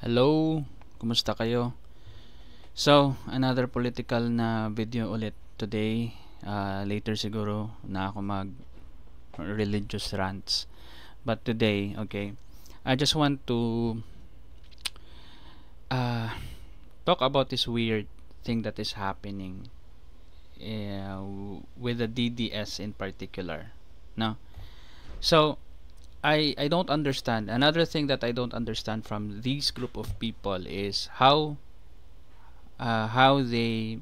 Hello, kumusta kayo? So, another political na video ulit today. Later siguro na ako mag religious rants. But today, okay, I just want to uh, talk about this weird thing that is happening with the DDS in particular. No? So, I don't understand. Another thing that I don't understand from these group of people is how they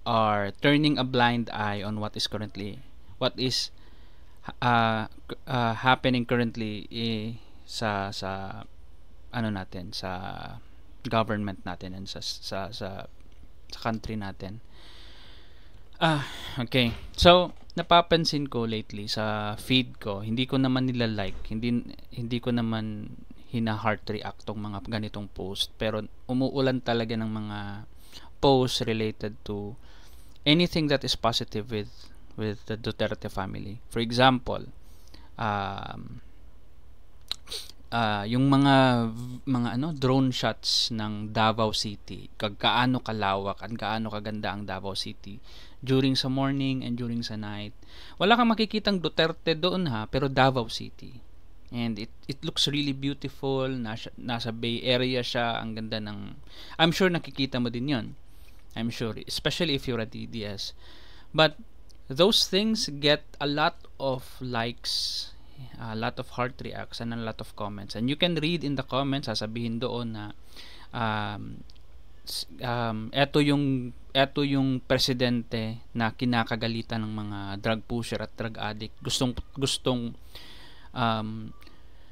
are turning a blind eye on what is happening currently sa ano natin, sa government natin and sa country natin. Okay. So napapansin ko lately sa feed ko, hindi ko naman nila like, hindi ko naman hina-heart react tong mga ganitong post, pero umuulan talaga ng mga posts related to anything that is positive with the Duterte family. For example, yung mga drone shots ng Davao City, gaano kalawak at gaano kaganda ang Davao City during sa morning and during sa night. Wala kang makikitang Duterte doon pero Davao City. And it looks really beautiful. Nasa Bay Area siya, ang ganda ng, I'm sure nakikita mo din 'yon. I'm sure, especially if you're a DDS. But those things get a lot of likes, a lot of heart reacts, and a lot of comments. And you can read in the comments, sasabihin doon na eto yung presidente na kinakagalitan ng mga drug pusher at drug addict.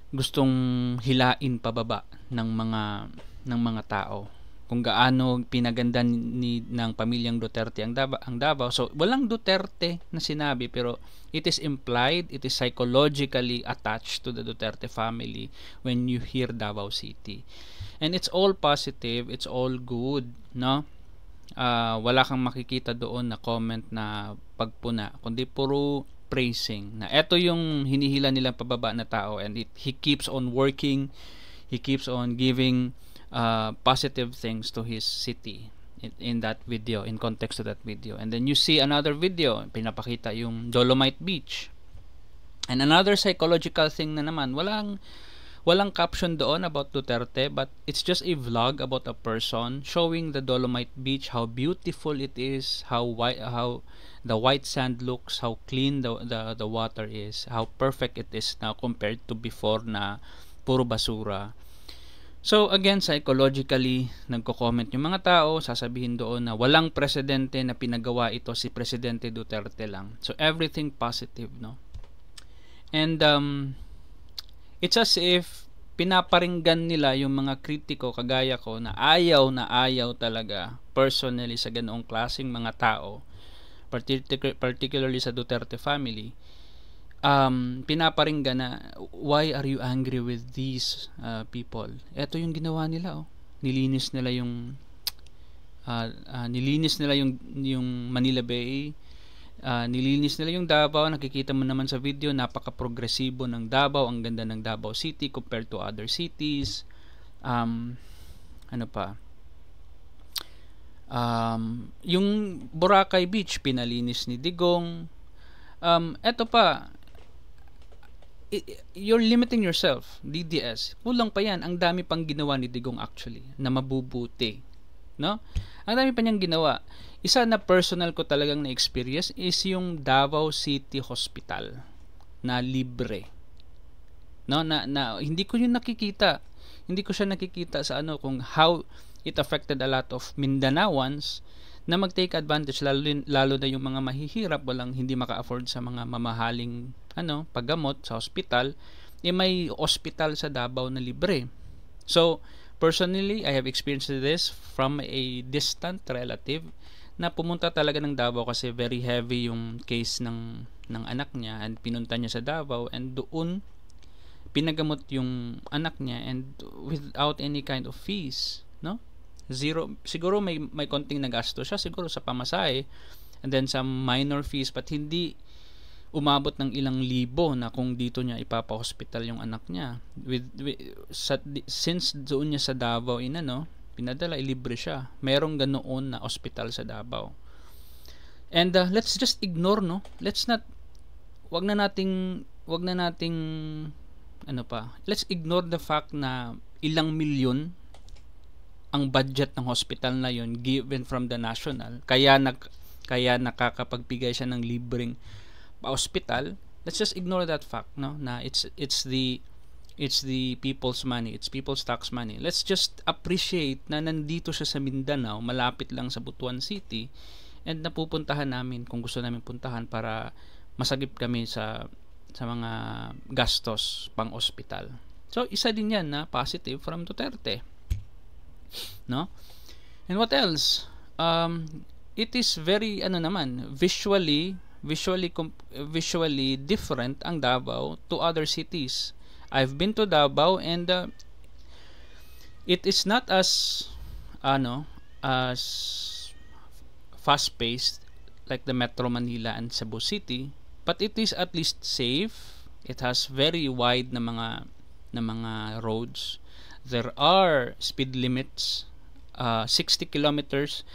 Gustong hilain pababa ng mga tao, kung gaano pinaganda ng pamilyang Duterte ang Davao. So walang Duterte na sinabi, pero it is implied, it is psychologically attached to the Duterte family when you hear Davao City. And it's all positive, it's all good, no? Wala kang makikita doon na comment na pagpuna, kundi puro praising, na eto yung hinihila nilang pababa na tao, and he keeps on working, he keeps on giving positive things to his city in that video, in context to that video. And then you see another video, pinapakita yung Dolomite Beach. And another psychological thing na naman, walang caption doon about Duterte, but it's just a vlog about a person showing the Dolomite Beach, how beautiful it is, how the white sand looks, how clean the water is, how perfect it is now compared to before na puro basura. So again, psychologically, nagko-comment yung mga tao, sasabihin doon na walang presidente na pinagawa ito, si Presidente Duterte lang. So everything positive, no? And it's as if pinaparinggan nila yung mga kritiko kagaya ko na ayaw talaga personally sa ganoong klaseng mga tao, particularly sa Duterte family. Pinaparinggan na, why are you angry with these people? Ito yung ginawa nila, nilinis nila yung Manila Bay, nilinis nila yung Davao. Nakikita mo naman sa video, napaka-progresibo ng Davao, ang ganda ng Davao City compared to other cities. Ano pa, yung Boracay Beach pinalinis ni Digong. Eto pa, you're limiting yourself, DDS. Kulang pa yan, ang dami pang ginawa ni Digong actually na mabubuti, no? Ang dami pa niyang ginawa. Isa na personal ko talagang na-experience is yung Davao City Hospital na libre, no? Na hindi ko yun nakikita. Hindi ko siya nakikita sa kung how it affected a lot of Mindanaoans na mag-take advantage, lalo na yung mga mahihirap, hindi maka-afford sa mga mamahaling paggamot sa hospital. May hospital sa Davao na libre. So personally, I have experienced this from a distant relative na pumunta talaga ng Davao kasi very heavy yung case ng anak niya, and pinunta niya sa Davao, and doon pinagamot yung anak niya, and without any kind of fees, no? Zero. Siguro may konting nagasto siya siguro sa pamasahe, and then some minor fees, but hindi umabot ng ilang libo na kung dito niya ipapa-hospital yung anak niya. Since doon niya sa Davao pinadala, libre siya. Merong ganoon na hospital sa Davao. And let's just ignore, no? Wag na nating let's ignore the fact na ilang milyon ang budget ng hospital na yun given from the national. Kaya nakakapagbigay siya ng libreng hospital. Let's just ignore that fact, no? Na it's the people's money, it's people's tax money. Let's just appreciate na nandito siya sa Mindanao, malapit lang sa Butuan City, and napupuntahan namin kung gusto namin puntahan para masagip kami sa mga gastos pang ospital. So isa din yan na positive from Duterte, no? And what else? It is very visually different ang Davao to other cities. I've been to Davao, and it is not as fast paced like the Metro Manila and Cebu City, but it is at least safe. It has very wide na mga roads. There are speed limits, 60 kilometers.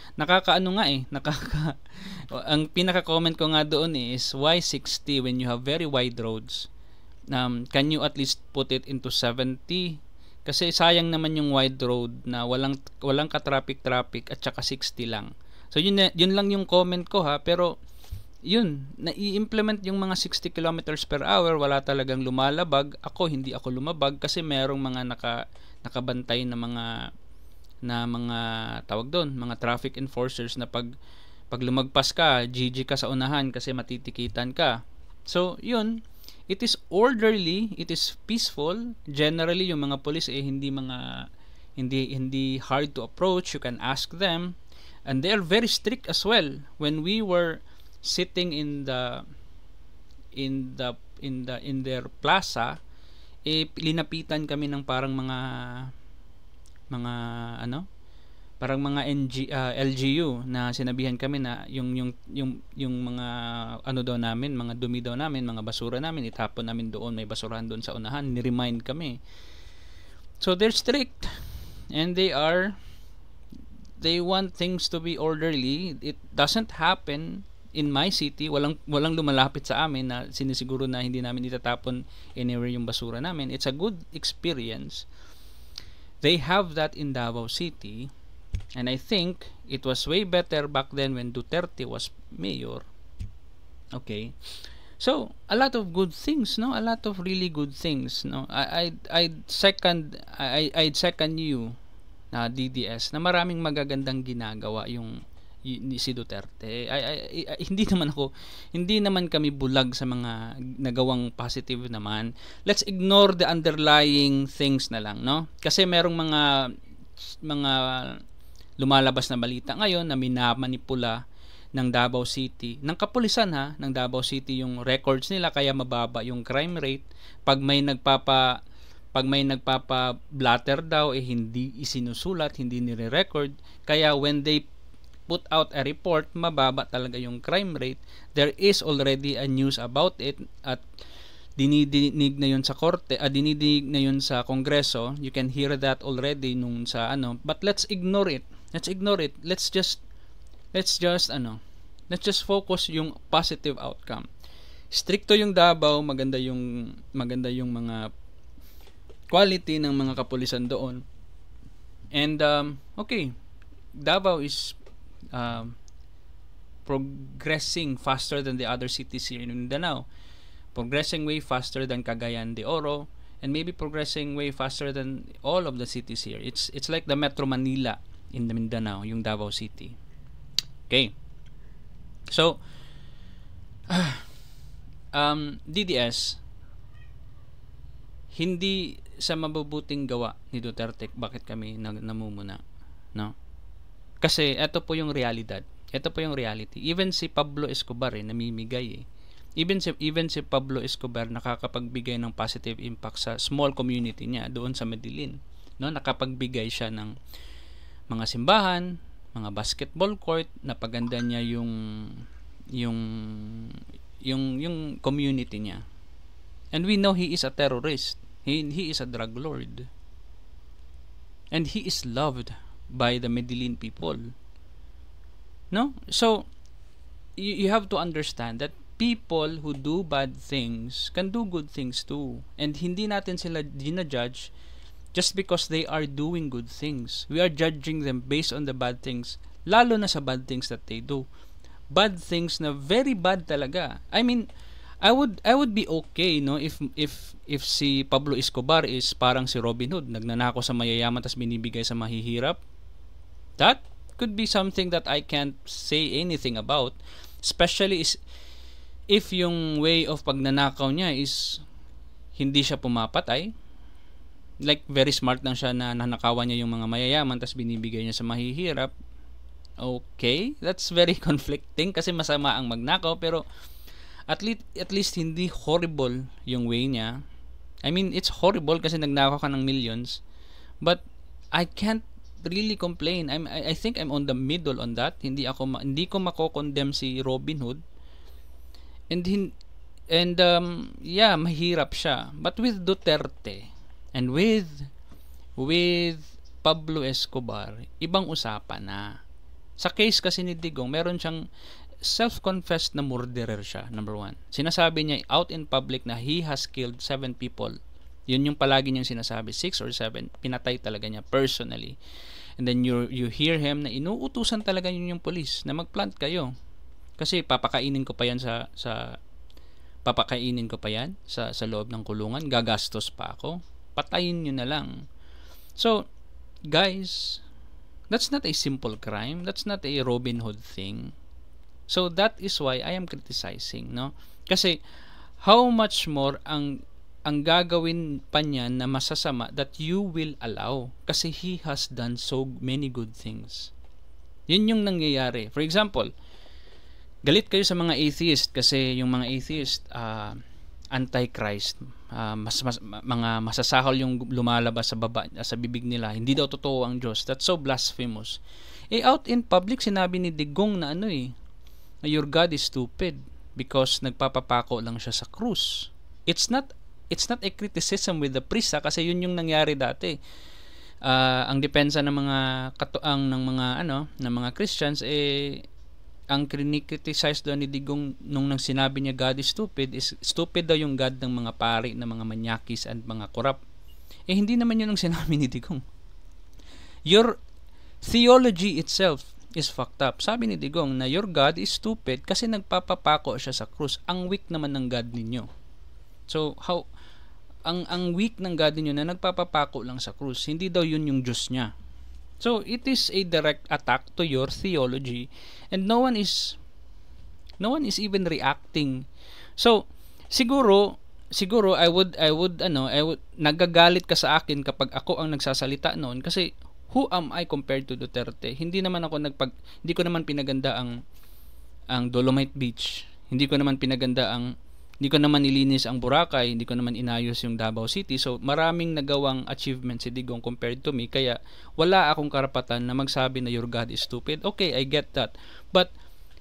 Ang pinaka-comment ko nga doon is, why 60 when you have very wide roads? Can you at least put it into 70? Kasi sayang naman yung wide road na walang ka-traffic at saka 60 lang. So yun lang yung comment ko, ha. Pero yun, na-i-implement yung mga 60 kilometers per hour, wala talagang lumalabag. Hindi ako lumabag kasi merong mga nakabantay na mga tawag doon, mga traffic enforcers na pag lumagpas ka, GG ka sa unahan kasi matitikitan ka. So yun, it is orderly, it is peaceful. Generally yung mga police hindi hard to approach. You can ask them, and they are very strict as well. When we were sitting in their plaza, linapitan kami ng parang mga LGU na sinabihan kami na yung mga mga dumi daw namin, mga basura namin, itapon namin doon, may basurahan doon sa unahan, ni-remind kami. So they're strict, and they want things to be orderly. It doesn't happen in my city. Walang lumalapit sa amin na sinisiguro na hindi namin itatapon anywhere yung basura namin. It's a good experience. They have that in Davao City, and I think it was way better back then when Duterte was mayor. Okay, so a lot of good things, no? A lot of really good things, no? I'd second you na DDS na maraming magagandang ginagawa si Duterte. Hindi naman kami bulag sa mga nagawang positive naman. Let's ignore the underlying things na lang, no? Kasi merong mga lumalabas na balita ngayon na minamanipula ng Davao City, ng kapulisan, ng Davao City, yung records nila, kaya mababa yung crime rate. Pag may nagpapa-blatter daw, hindi isinusulat, hindi nire-record. Kaya when they put out a report, mababa talaga yung crime rate. There is already a news about it, at dinidinig na yun sa korte, dinidinig na yun sa Kongreso. You can hear that already nung sa but let's ignore it. Let's just focus yung positive outcome. Stricto yung Davao, maganda yung mga quality ng mga kapulisan doon. And okay, Davao is progressing faster than the other cities here in Mindanao, progressing way faster than Cagayan de Oro, and maybe progressing way faster than all of the cities here. It's like the Metro Manila in the Mindanao, yung Davao City. Okay, so DDS, hindi sa mabubuting gawa ni Duterte bakit kami namumuna, no? Kasi ito po yung realidad. Ito po yung reality. Even si Pablo Escobar namimigay. Even si Pablo Escobar nakakapagbigay ng positive impact sa small community niya doon sa Medellin. No, nakapagbigay siya ng mga simbahan, mga basketball court, napaganda niya yung yung community niya. And we know he is a terrorist. He is a drug lord. And he is loved by the Medellin people. No? So, you have to understand that people who do bad things can do good things too. And hindi natin sila dinajudge just because they are doing good things. We are judging them based on the bad things, lalo na sa bad things that they do. Bad things na very bad talaga. I mean, I would be okay, no, if si Pablo Escobar is parang si Robin Hood, nagnanako sa mayayaman tas binibigay sa mahihirap. That could be something that I can't say anything about, especially if yung way of pagnanakaw niya is hindi siya pumapatay. Like very smart lang siya na nanakawan niya yung mga mayayaman tas binibigay niya sa mahihirap. Okay, that's very conflicting kasi masama ang magnakaw, pero at least hindi horrible yung way niya. I mean, it's horrible kasi nagnakaw ka ng millions, but I can't really complain. I think I'm on the middle on that. Hindi ko mako-condemn si Robin Hood. And yeah, mahirap siya. But with Duterte and with Pablo Escobar, ibang usapan na. Sa case kasi ni Digong, meron siyang self-confessed na murderer siya, number one. Sinasabi niya out in public na he has killed 7 people. Yun yung palagi niyang sinasabi, 6 or 7. Pinatay talaga niya personally. And then you hear him na inuutusan talaga yun yung police na mag-plant kayo. Kasi papakainin ko pa yan sa loob ng kulungan, gagastos pa ako. Patayin nyo na lang. So, guys, that's not a simple crime. That's not a Robin Hood thing. So that is why I am criticizing, no? Kasi how much more ang gagawin pa niya na masasama that you will allow, kasi he has done so many good things. Yun yung nangyayari. For example, galit kayo sa mga atheist kasi yung mga atheist anti-Christ, mga masasahol yung lumalabas sa bibig nila, hindi daw totoo ang Diyos. That's so blasphemous. Out in public sinabi ni Digong na your God is stupid because nagpapapako lang siya sa krus. It's not a criticism with the priest, kasi yun yung nangyari dati. Ang depensa ng mga Christians, ang krinikriticize daw ni Digong nung sinabi niya God is stupid, is stupid daw yung God ng mga pari, ng mga manyakis and mga korap. Hindi naman yun ang sinabi ni Digong. Your theology itself is fucked up. Sabi ni Digong na your God is stupid kasi nagpapapako siya sa krus. Ang weak naman ng God ninyo. So, ang weak ng God ninyo na nagpapapako lang sa krus, hindi daw yun yung Diyos niya. So, it is a direct attack to your theology, and no one is even reacting. So, siguro I would nagagalit ka sa akin kapag ako ang nagsasalita noon, kasi who am I compared to Duterte? Hindi ko naman pinaganda ang Dolomite Beach. Hindi ko naman nilinis ang Boracay, hindi ko naman inayos yung Davao City. So maraming nagawang achievement si Digong compared to me, kaya wala akong karapatan na magsabi na your God is stupid. Okay, I get that. But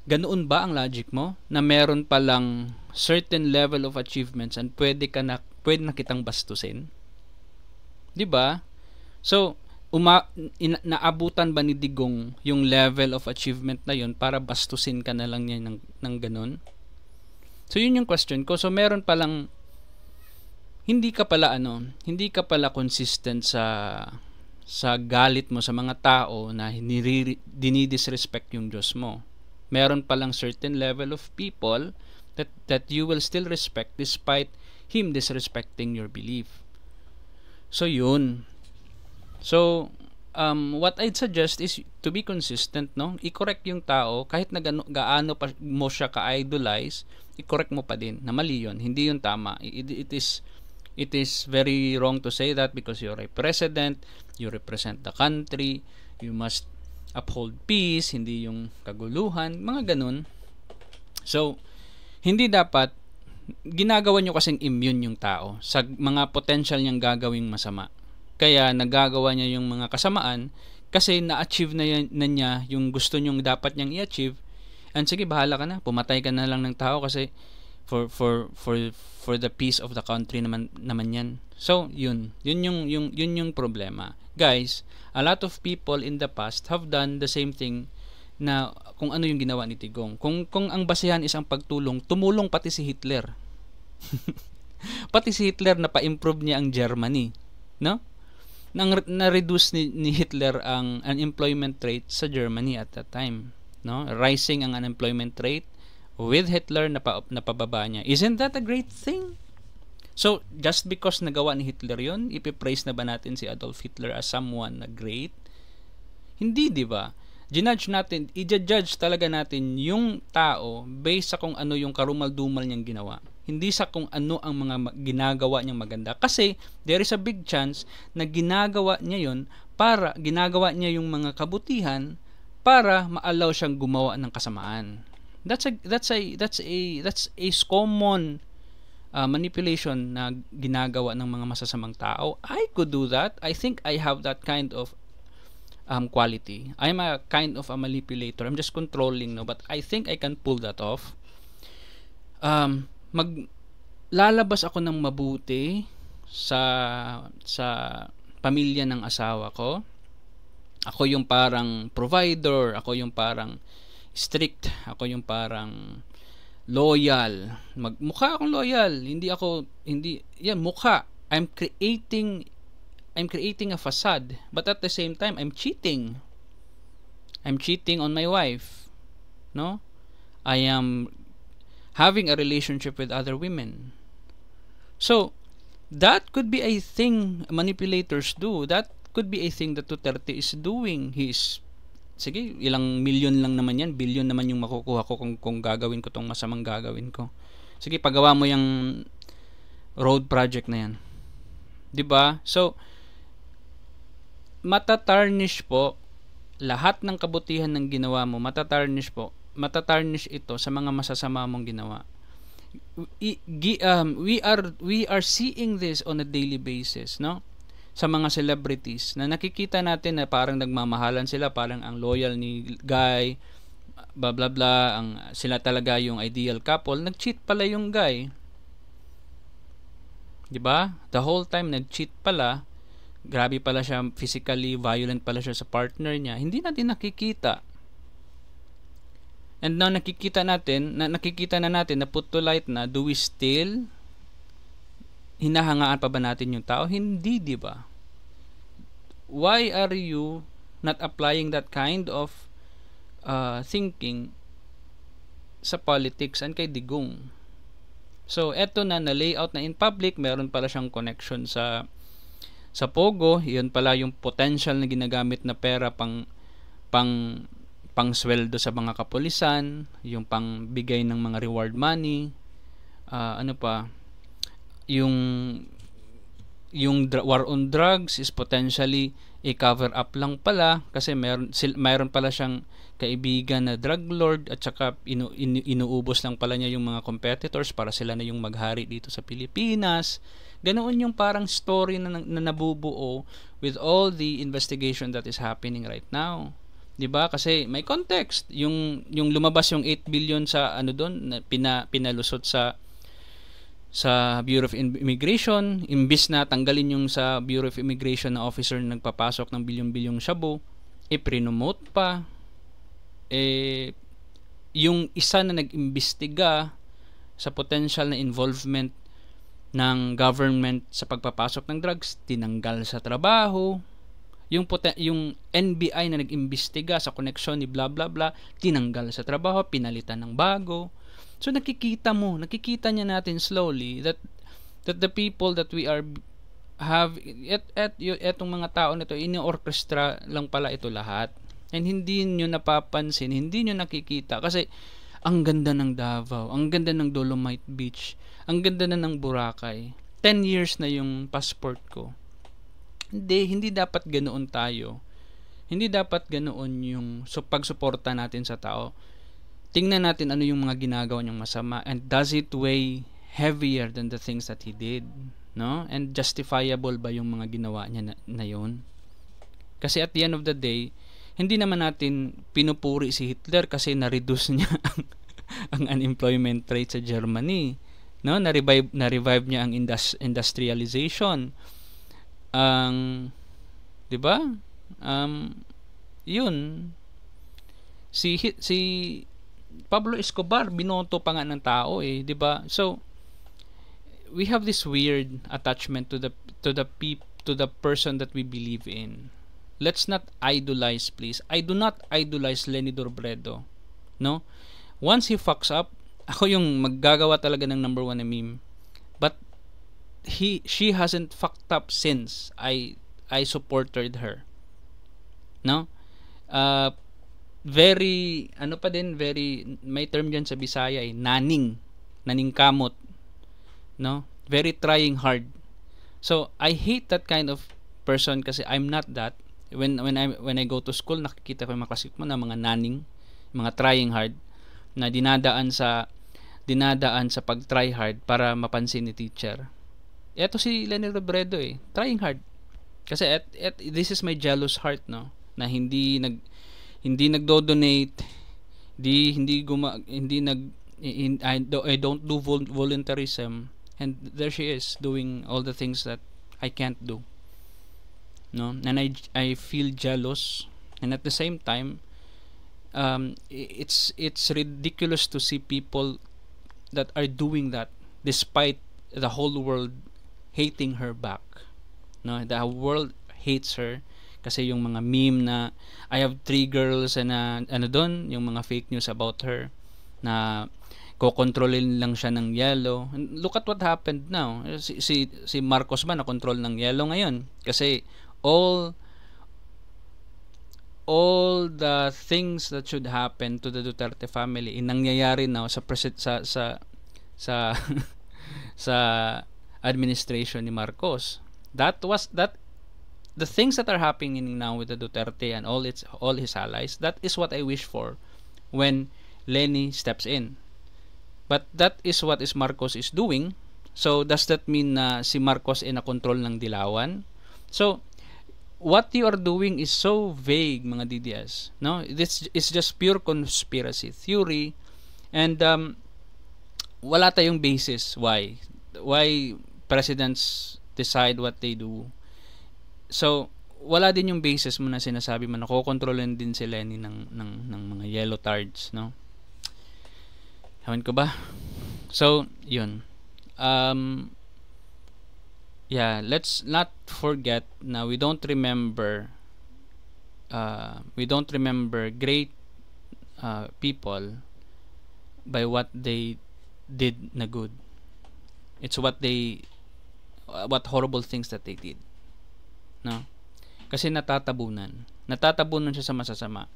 ganoon ba ang logic mo na meron palang certain level of achievements and pwede na kitang bastusin? 'Di ba? So naabutan ba ni Digong yung level of achievement na yun para bastusin ka na lang niya ng ganun? So yun yung question ko. So meron palang hindi ka pala consistent sa galit mo sa mga tao na dinidisrespect yung Diyos mo. Meron palang certain level of people that you will still respect despite him disrespecting your belief. So yun. So, what I'd suggest is to be consistent, no? I-correct yung tao kahit na gaano pa mo siya ka-idolize, i-correct mo pa din na mali yun, hindi yun tama. It is very wrong to say that because you're a president, you represent the country, you must uphold peace, hindi yung kaguluhan, mga ganun. So, hindi dapat ginagawa nyo kasing immune yung tao sa mga potential niyang gagawing masama. Kaya nagagawa niya yung mga kasamaan kasi na-achieve na niya yung gusto niyong dapat niyang i-achieve. And sige, bahala ka na, pumatay ka na lang ng tao kasi for the peace of the country naman yan. So yun yung problema, guys. A lot of people in the past have done the same thing na kung ano yung ginawa ni Tigong. Kung ang basehan is ang pagtulong, tumulong pati si Hitler. Pati si Hitler na pa-improve niya ang Germany, no? Na-reduce ni Hitler ang unemployment rate sa Germany at that time, no? Rising ang unemployment rate with Hitler napababa niya. Isn't that a great thing? So, just because nagawa ni Hitler yun, ipipraise na ba natin si Adolf Hitler as someone na great? Hindi, di ba? I-judge talaga natin yung tao based sa kung ano yung karumal-dumal niyang ginawa. Hindi sa kung ano ang mga ginagawa niyang maganda. Kasi, there is a big chance na ginagawa niya yung mga kabutihan para ma-allow siyang gumawa ng kasamaan. That's a common manipulation na ginagawa ng mga masasamang tao. I could do that. I think I have that kind of quality. I'm a kind of a manipulator. I'm just controlling, no, but I think I can pull that off. Lalabas ako ng mabuti sa pamilya ng asawa ko. Ako yung parang provider, ako yung parang strict, ako yung parang loyal. Mukha akong loyal, mukha. I'm creating a facade, but at the same time I'm cheating on my wife, no? I am having a relationship with other women. So that could be a thing manipulators do. That could be a thing that Duterte is doing. Sige, ilang milyon lang naman yan, billion naman yung makukuha ko kung gagawin ko tong masamang gagawin ko. Sige, pagawa mo yung road project na yan. 'Di ba? So matatarnish po lahat ng kabutihan ng ginawa mo, matatarnish ito sa mga masasama mong ginawa. We are seeing this on a daily basis, no? Sa mga celebrities na nakikita natin na parang nagmamahalan sila, parang ang loyal ni guy, blah blah blah, sila talaga yung ideal couple. Nag-cheat pala yung guy, 'di ba? The whole time nag-cheat pala. Grabe pala siya, physically violent pala siya sa partner niya. Hindi natin nakikita. And now nakikita na natin na put to light na, do we still hinahangaan pa ba natin yung tao? Hindi, di ba? Why are you not applying that kind of thinking sa politics and kay Digong? So, eto na layout na in public, meron pala siyang connection sa Pogo. Yun pala yung potential na ginagamit na pera pang sweldo sa mga kapulisan, yung pang bigay ng mga reward money, ano pa, yung war on drugs is potentially i-cover up lang pala kasi mayroon pala siyang kaibigan na drug lord at saka inuubos lang pala niya yung mga competitors para sila na yung maghari dito sa Pilipinas. Ganoon yung parang story na nabubuo with all the investigation that is happening right now. 'Di ba? Kasi may context. Yung lumabas yung 8 billion sa doon na pinalusot sa Bureau of Immigration, imbis na tanggalin yung sa Bureau of Immigration na officer na nagpapasok ng bilyon-bilyong shabu, i-promote pa. Yung isa na nag-imbestiga sa potential na involvement ng government sa pagpapasok ng drugs, tinanggal sa trabaho. Yung NBI na nag-imbestiga sa koneksyon ni blah blah blah, tinanggal sa trabaho, pinalitan ng bago. So nakikita niya natin slowly that the people that we have etong mga tao nito, ini-orchestra lang pala ito lahat. And hindi niyo napapansin, hindi niyo nakikita kasi ang ganda ng Davao, ang ganda ng Dolomite Beach, ang ganda na ng Boracay. 10 years na yung passport ko. Hindi dapat ganoon tayo. Hindi dapat ganoon yung pagsuporta natin sa tao. Tingnan natin ano yung mga ginagawa niyang masama, and does it weigh heavier than the things that he did, no? And justifiable ba yung mga ginawa niya na yun? Kasi at the end of the day, hindi naman natin pinupuri si Hitler kasi na-reduce niya ang unemployment rate sa Germany, no? Na-revive niya ang industrialization. Ang 'di ba? Yun, si Pablo Escobar binoto pa nga ng tao, 'di ba? So we have this weird attachment to the person that we believe in. Let's not idolize, please. I do not idolize Lenny Robredo, no? Once he fucks up, ako yung maggagawa talaga ng number 1 na meme. But she hasn't fucked up since I supported her, no? Very may term diyan sa Bisaya, naning kamot, no? Very trying hard. So I hate that kind of person kasi I'm not that. When I go to school, nakikita ko yung mga klasik mo na mga naning, mga trying hard na dinadaan sa pag-try hard para mapansin ni teacher. Ito si Lenny Robredo, trying hard. Kasi this is my jealous heart, no, na hindi nagdo-donate, I don't do voluntarism, and there she is doing all the things that I can't do, no? And I feel jealous, and at the same time, it's ridiculous to see people that are doing that despite the whole world hating her back, no? The world hates her kasi yung mga meme na I have 3 girls and yung mga fake news about her na kokontrolin lang siya ng yellow. And look at what happened now. Si Marcos ba na control ng yellow ngayon kasi all the things that should happen to the Duterte family nangyayari now sa sa administration ni Marcos. The things that are happening now with the Duterte and all his allies, that is what I wish for when Lenny steps in. But that is what Marcos is doing. So does that mean na si Marcos ay na-control ng Dilawan? So what you are doing is so vague, mga DDS, no? This is just pure conspiracy theory, and wala tayong basis why presidents decide what they do. So wala din yung basis mo na sinasabi mo na kokontrolin din si Lenny ng mga yellow tards, no? Ewan ko ba? So yun, let's not forget na we don't remember great people by what they did na good. It's what horrible things that they did, no? Kasi natatabunan siya sa masasama.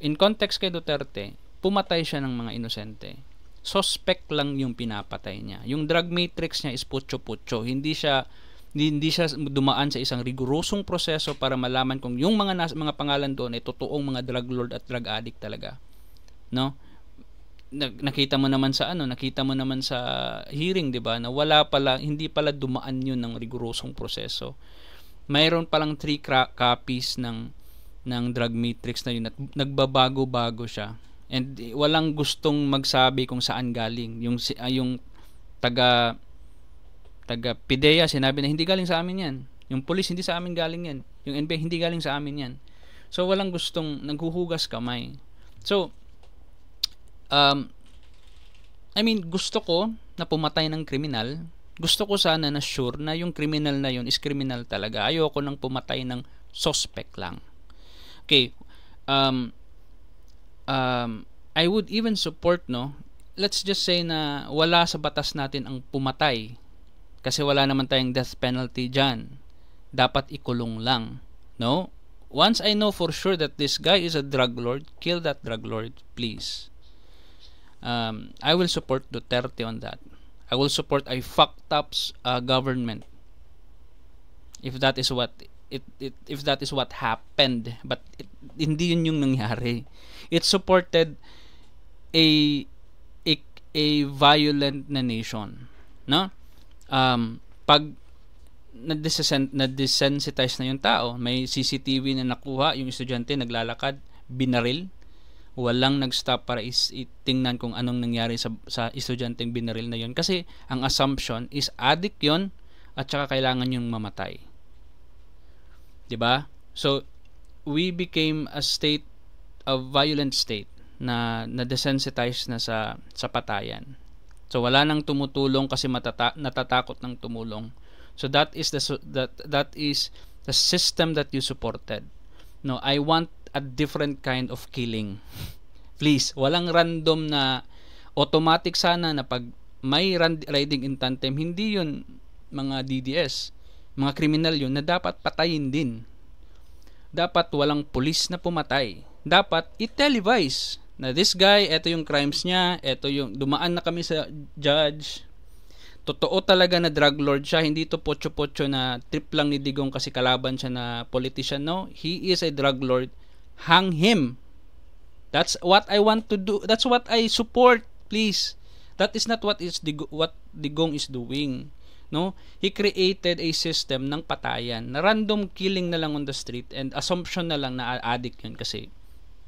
In context kay Duterte, pumatay siya ng mga inosente. Suspect lang yung pinapatay niya. Yung drug matrix niya is putyo-putyo. Hindi siya dumaan sa isang rigorosong proseso para malaman kung yung mga pangalan doon ay totoong mga drug lord at drug addict talaga, no? Nakita mo naman sa hearing, 'di ba, na hindi pala dumaan yun ng rigorosong proseso. Mayroon palang 3 copies ng drug matrix na yun at nagbabago-bago siya. And walang gustong magsabi kung saan galing. Yung taga PIDEA sinabi na hindi galing sa amin yan. Yung police, hindi sa amin galing yan. Yung NBI, hindi galing sa amin yan. So walang gustong naghuhugas kamay. So gusto ko na pumatay ng kriminal. Gusto ko sana na sure na yung kriminal na yun is kriminal talaga. Ayoko nang pumatay ng suspect lang. Okay. I would even support, no, let's just say na wala sa batas natin ang pumatay kasi wala naman tayong death penalty dyan. Dapat ikulong lang, no? Once I know for sure that this guy is a drug lord, kill that drug lord, please. I will support Duterte on that. I will support a fucked up government if that is what happened, but hindi yun yung nangyari. It supported a violent na nation, no? Pag na-desensitize na yung tao, may CCTV na nakuha yung estudyante naglalakad, binaril, Walang nag-stop para tingnan kung anong nangyari sa estudyanteng binaril na yon, kasi ang assumption is addict yon at saka kailangan yung mamatay. 'Di ba? So we became a violent state na desensitized na sa patayan. So wala nang tumutulong kasi natatakot ng tumulong. So that is the system that you supported. No, I want a different kind of killing. Please, walang random na automatic sana na pag may riding in tandem, hindi yun mga DDS, mga kriminal yun na dapat patayin din. Dapat walang pulis na pumatay. Dapat i-televise na this guy, eto yung crimes niya, eto yung dumaan na kami sa judge. Totoo talaga na drug lord siya, hindi to pocho-pocho na trip lang ni Digong kasi kalaban siya na politician. No, he is a drug lord. Hang him. That's what I want to do. That's what I support, please. That is not what Digong is doing. No, he created a system ng patayan, na random killing na lang on the street, and assumption na lang na addict yun kasi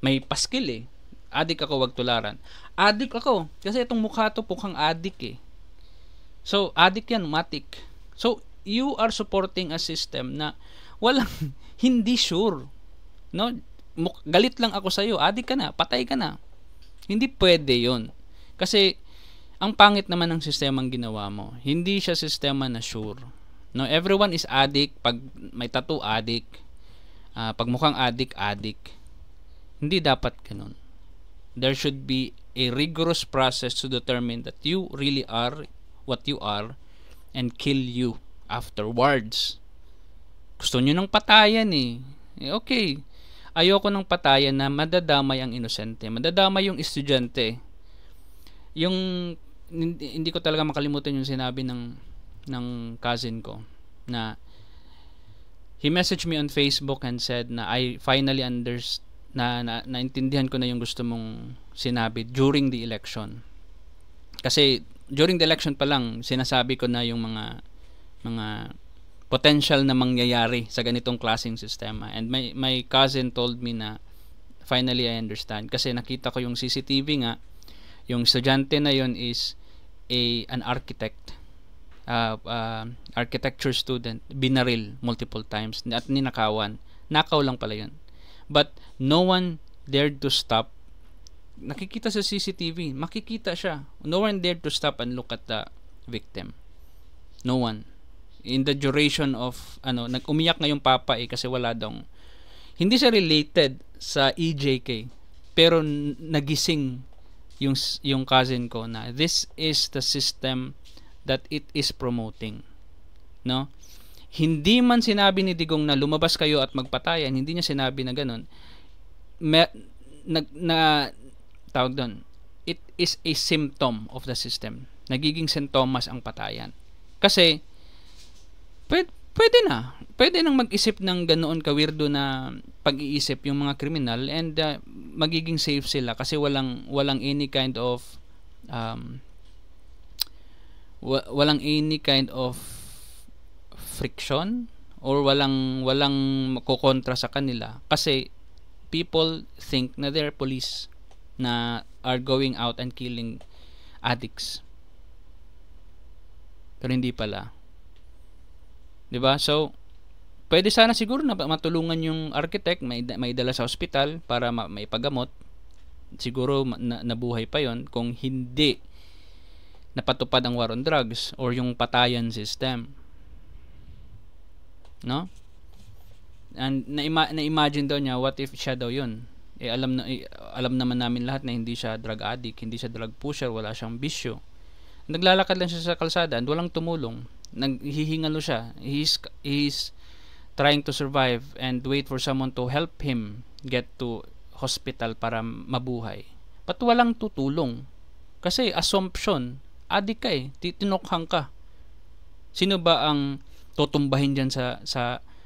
may paskil eh. Addict ako, wag tularan. Addict ako kasi itong mukha to mukhang addict eh. So addict yan, matik. So you are supporting a system na walang hindi sure. No, galit lang ako sa iyo, addict ka na, patay ka na. Hindi pwede 'yon. Kasi ang pangit naman ng sistemang ginawa mo. Hindi siya sistema na sure. No, everyone is addict. Pag may tattoo, addict. Pag mukhang addict. Hindi dapat ganun. There should be a rigorous process to determine that you really are what you are and kill you afterwards. Gusto nyo ng patayan eh. Okay. Ayoko ng patayan na madadamay ang inosente. Madadamay yung estudyante. Hindi ko talaga makalimutan yung sinabi ng cousin ko na he messaged me on Facebook and said na I finally naintindihan ko na yung gusto mong sinabi during the election. Kasi during the election pa lang sinasabi ko na yung mga potential na mangyayari sa ganitong klaseng sistema, and my cousin told me na finally I understand kasi nakita ko yung CCTV nga. Yung estudyante na yon is an architect, architecture student, binaril multiple times at ninakawan. Nakaw lang pala yun, but no one dared to stop. Nakikita sa CCTV, makikita siya. No one dared to stop and look at the victim. No one. In the duration of nag-umiyak nga yung papa kasi wala daw, hindi siya related sa EJK, pero nagising yung cousin ko na this is the system that it is promoting. No, hindi man sinabi ni Digong na lumabas kayo at magpatayan, hindi niya sinabi na ganun. Tawag doon, it is a symptom of the system. Nagiging sintomas ang patayan kasi pwede nang mag-isip ng ganoon kawirdo na pag-iisip yung mga kriminal, and magiging safe sila kasi walang any kind of friction or walang kokontra sa kanila kasi people think na they're police na are going out and killing addicts, pero hindi pala. 'Di ba? So pwede sana siguro na matulungan yung architect, may dala sa ospital para may paggamot. Siguro nabuhay pa yon kung hindi napatupad ang war on drugs or yung patayan system. No? And na-imagine daw niya, what if siya daw yun? Alam naman namin lahat na hindi siya drug addict, hindi siya drug pusher, wala siyang bisyo. Naglalakad lang siya sa kalsada and walang tumulong. Naghihingalo siya. He's trying to survive and wait for someone to help him get to hospital para mabuhay. But walang tutulong. Kasi assumption, addict ka eh, tinokhang ka. Sino ba ang tutumbahin dyan sa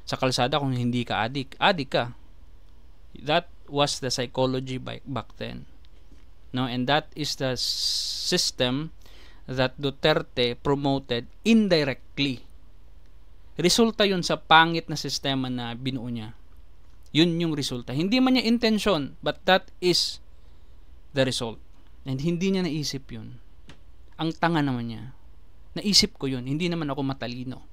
kalsada kung hindi ka addict? Addict ka. That was the psychology back then. No, and that is the system that Duterte promoted indirectly. Resulta yun sa pangit na sistema na binuo niya. Yun yung resulta. Hindi man niya intention, but that is the result. And hindi niya naisip yun. Ang tanga naman niya. Naisip ko yun. Hindi naman ako matalino.